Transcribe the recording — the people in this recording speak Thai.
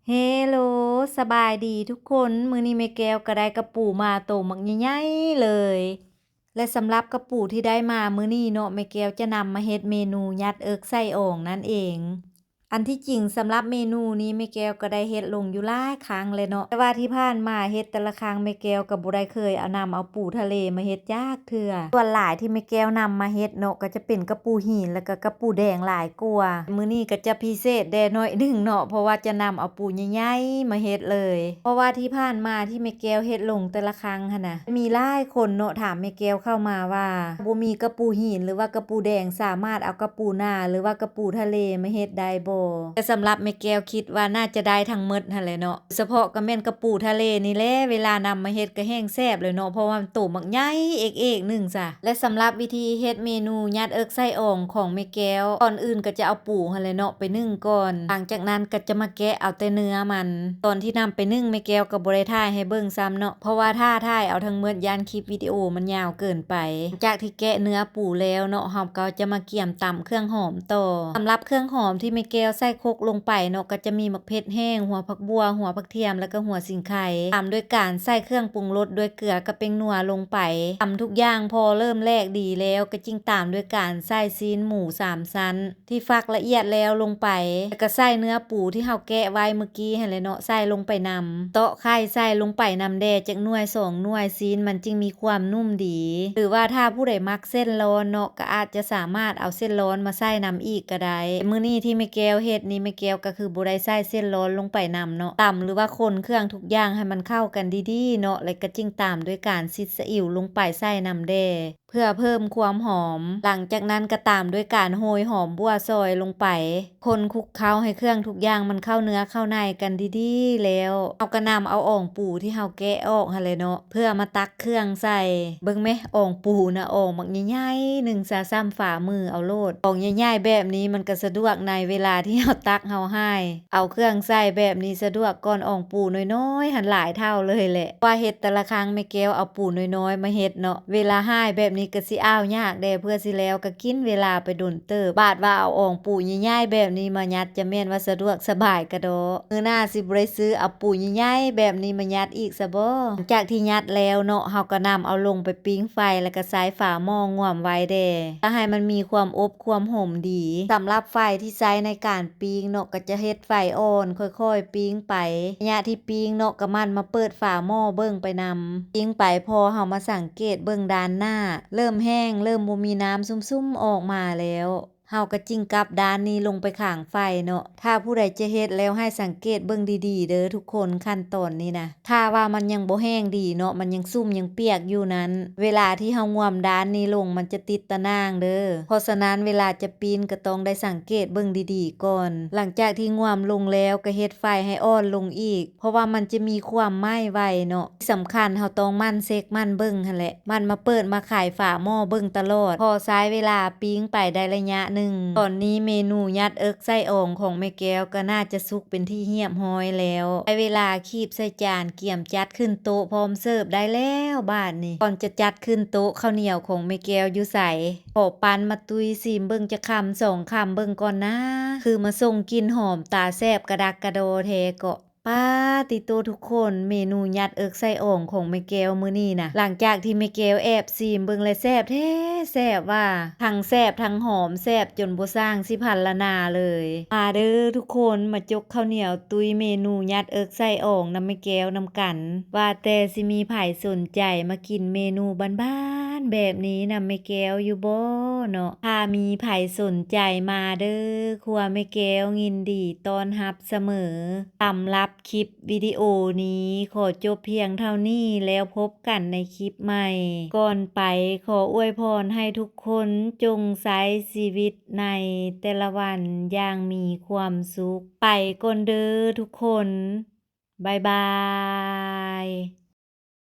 เฮโลสบายดีทุกคนมื้อนี้แม่แก้วก็ได้กระปูมาโตบักใหญ่ๆเลยและสำหรับกระปูที่ได้มามื้อนี้เนาะแม่แก้วจะนำมาเฮ็ดเมนูยัดเอิกไส้อ่องนั่นเองอันที่จริงสำหรับเมนูนี้แม่แก้วก็ได้เฮ็ดลงอยู่หลายครั้งเลยเนาะแต่ว่าที่ผ่านมาเฮ็ดแต่ละครั้งแม่แก้วก็บ่ได้เคยเอาปูทะเลมาเฮ็ดจักเทื่อส่วนหลายที่แม่แก้วนำมาเฮ็ดเนาะก็จะเป็นกระปูหินแล้วก็กระปูแดงหลายกว่ามื้อนี้ก็จะพิเศษแด่น้อยหนึ่งเนาะเพราะว่าจะนำเอาปูใหญ่ๆมาเฮ็ดเลยเพราะว่าที่ผ่านมาที่แม่แก้วเฮ็ดลงแต่ละครั้งหั่นน่ะมีหลายคนเนาะถามแม่แก้วเข้ามาว่าบ่มีกระปูหินหรือว่ากระปูแดงสามารถเอากระปูนาหรือว่ากระปูทะเลมาเฮ็ดได้บ่แต่สำหรับแม่แก้วคิดว่าน่าจะได้ทั้งหมดหั่นแหละเนาะเฉพาะก็แม่นกระปูทะเลนี่แหละเวลานำมาเฮ็ดก็แห้งแซ่บเลยเนาะเพราะว่ามันโตบักใหญ่เอกๆนึงจ้ะและสำหรับวิธีเฮ็ดเมนูยัดเอิกไส้อ่องของแม่แก้วก่อนอื่นก็จะเอาปูหั่นแหละเนาะไปนึ่งก่อนหลังจากนั้นก็จะมาแกะเอาแต่เนื้อมันตอนที่นำไปนึ่งแม่แก้วก็บ่ได้ถ่ายให้เบิ่งซ้ำเนาะเพราะว่าถ้าถ่ายเอาทั้งหมดยานคลิปวิดีโอมันยาวเกินไปจากที่แกะเนื้อปูแล้วเนาะเฮาก็จะมาเกี่ยมตำเครื่องหอมต่อสำหรับเครื่องหอมที่แม่แก้วใส่โคกลงไปเนาะก็จะมีมะเขือแห้งหัวผักบัวหัวผักเทียมแล้วก็หัวสิงไข่ตามด้วยการใส่เครื่องปรุงรสด้วยเกลือกับเป็งนัวลงไปตำทุกอย่างพอเริ่มแรกดีแล้วก็จึงตามด้วยการใส่ซีนหมู3ชั้นที่ฟักละเอียดแล้วลงไปแล้วก็ใส่เนื้อปูที่เฮาแกะไว้เมื่อกี้หั่นแหละเนาะใส่ลงไปนำเตาะไข่ใส่ลงไปนำแดจักหน่วย2หน่วยซีนมันจึงมีความนุ่มดีหรือว่าถ้าผู้ใดมักเส้นร้อนเนาะก็อาจจะสามารถเอาเส้นร้อนมาใส่นำอีกก็ได้มื้อนี้ที่แม่แก้วเฮ็ดนี่แม่แก้วก็คือบ่ได้ใส่เส้นร้อนลงไปนำเนาะตำหรือว่าคนเครื่องทุกอย่างให้มันเข้ากันดีๆเนาะแล้วก็จึงตามด้วยการซิดซีอิ๊วลงไปใส่นำแดเพื่อเพิ่มความหอมหลังจากนั้นก็ตามด้วยการโรยหอมบัวซอยลงไปคนคลุกเคล้าให้เครื่องทุกอย่างมันเข้าเนื้อเข้าในกันดีๆแล้วเอาก็นำเอาอ่องปูที่เฮาแกะออกหั่นแหละเนาะเพื่อมาตักเครื่องใส่เบิ่งแม่อ่องปูน่ะอ่องบักใหญ่ๆ1ซะซ้ำฝ่ามือเอาโลดอ่องใหญ่ๆแบบนี้มันก็สะดวกในเวลาที่เฮาตักเฮาให้เอาเครื่องใส่แบบนี้สะดวกก่อนอ่องปูน้อยๆหันหลายเท่าเลยแหละว่าเฮ็ดแต่ละครั้งแม่แก้วเอาปูน้อยๆมาเฮ็ดเนาะเวลาให้แบบนี้ก็สิอ้าวยากแด่เพื่อสิแล้วก็กินเวลาไปโดนเติบบาดว่าเอาอ่องปูใหญ่ๆแบบนี้มายัดจะแม่นว่าสะดวกสบายกะดอกมื้อหน้าสิบ่ได้ซื้อเอาปูใหญ่ๆแบบนี้มายัดอีกซะบ่จากที่ยัดแล้วเนาะเฮาก็นำเอาลงไปปิ้งไฟแล้วก็ใช้ฝาหม้อง่วมไว้แด่ถ้าให้มันมีความอบความหอมดีสำหรับไฟที่ใช้ในการปิ้งเนาะก็จะเฮ็ดไฟอ่อนค่อยๆปิ้งไประยะที่ปิ้งเนาะก็มันมาเปิดฝาหม้อเบิ่งไปนำปิ้งไปพอเฮามาสังเกตเบิ่งด้านหน้าเริ่มแห้งเริ่มบ่มีน้ำซุ่มๆออกมาแล้วเฮาก็จิ้งกลับด้านนี้ลงไปข้างไฟเนาะถ้าผู้ใดจะเฮ็ดแล้วให้สังเกตเบิ่งดีๆเด้อทุกคนขั้นตอนนี้นะถ้าว่ามันยังบ่แห้งดีเนาะมันยังซุ่มยังเปียกอยู่นั้นเวลาที่เฮาง่วมด้านนี้ลงมันจะติดตะนางเด้อเพราะฉะนั้นเวลาจะปีนก็ต้องได้สังเกตเบิ่งดีๆก่อนหลังจากที่ง่วมลงแล้วก็เฮ็ดไฟให้อ่อนลงอีกเพราะว่ามันจะมีความไหม้ไวเนาะที่สำคัญเฮาต้องหมั่นเช็คหมั่นเบิ่งหั่นแหละมันมาเปิดมาขายฝาหม้อเบิ่งตลอดพอใช้เวลาปิ้งไปได้ระยะหนึ่งตอนนี้เมนูยัดเอิกไส้อ่องของแม่แก้วก็น่าจะสุกเป็นที่เรียบร้อยแล้วได้เวลาคีบใส่จานเกี่ยมจัดขึ้นโต๊ะพร้อมเสิร์ฟได้แล้วบาดนี้ก่อนจะจัดขึ้นโต๊ะข้าวเหนียวของแม่แก้วอยู่ไสขอปันมาตุยซิมเบิ่งจะคำ2คำเบิ่งก่อนนะคือมาส่งกลิ่นหอมตาแซ่บกระดักกระโดแท้เกาะป้าติโตทุกคนเมนูยัดเอิกไส้อ่องของแม่แก้วมื้อนี้นะหลังจากที่แม่แก้วแอบซีมเบิ่งเลยแซ่บแท้แซ่บว่าทั้งแซ่บทั้งหอมแซ่บจนบ่สร้างสิพันละนาเลยมาเด้อทุกคนมาจกข้าวเหนียวตุยเมนูยัดเอิกไส้อ่องนำแม่แก้วนำกันว่าแต่สิมีไผสนใจมากินเมนูบ้านๆแบบนี้นำแม่แก้วอยู่บ่เนาะถ้ามีไผสนใจมาเด้อครัวแม่แก้วยินดีต้อนรับเสมอสำหรับคลิปวิดีโอนี้ขอจบเพียงเท่านี้แล้วพบกันในคลิปใหม่ก่อนไปขออวยพรให้ทุกคนจงใช้ชีวิตในแต่ละวันอย่างมีความสุขไปก่อนเด้อทุกคนบ๊ายบาย